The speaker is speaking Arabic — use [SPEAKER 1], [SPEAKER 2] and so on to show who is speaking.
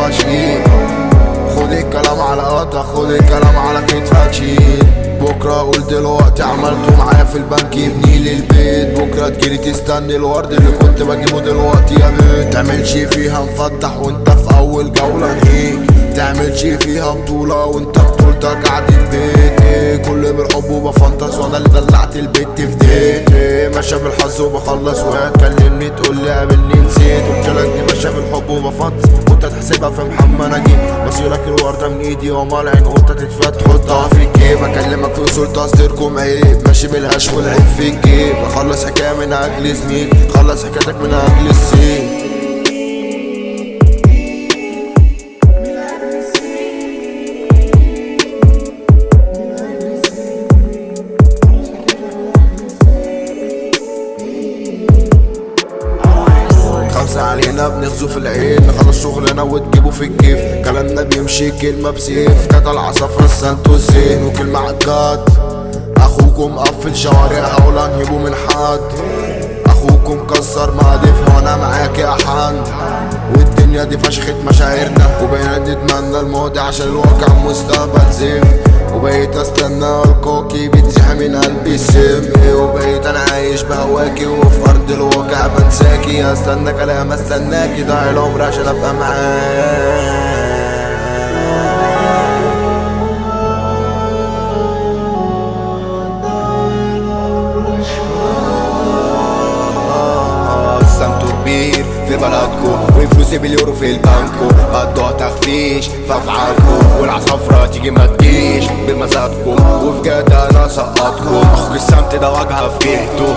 [SPEAKER 1] واشيل. خد الكلام على قطع، خد الكلام على كتفك شيل. بكرة قول دلوقتي عملته معايا في البنك يبني لي البيت. بكرة تجيلي تستني الورد اللي كنت بجيبه دلوقتي يا بيت. تعملش فيها مفتح وانت في اول جولة نهيك، تعملش فيها بطولة وانت بطولتك قعدت بيت. كل بالحب وبفنطس وانا اللي دلعت البيت في ديت. ماشية بالحظ وبخلص وهي تكلمني تقولي قابلني نسيت. قلتلك دي ماشية بالحب وبفنطس وانت تحسبها في محمد نجيب. بصيلك الوردة من ايدي وما العين وانت تتفات تحطها في الجيب. اكلمك في اصول تصديركم عيب، ماشي بالهش والعيب في الجيب. اخلص حكاية من اجل زميل، خلص حكايتك من اجل السين. خمسة علينا بنغزو في العين، نخلص شغلنا وتجيبه في الكيف. كلامنا بيمشي كلمة بسيف، كانت العصافرة السنت والزين وكلمة عالجد. اخوكم قفل شوارع ولا نهيبه من حد، اخوكم كسر مهادف وانا معاك يا حن. والدنيا دي فشخت مشاعرنا وبقينا نتمنى الماضي عشان الواقع مستقبل زفت. وبقيت استنى الكوكي بتزيح من قلبي السم، وبقيت انا عايش بهواكي وفي ارض الواقع بنساكي. استنى كلام استناكي ضايع العمر عشان ابقى معاك. في بلدكو وفلوسي باليورو في البنكو، قضوا تخفيش في افعالكو. والعصافرة تيجي ما تجيش بمزاجكم، وفي جد انا سقطكم. اخوك السمت ده واجهة في جهته.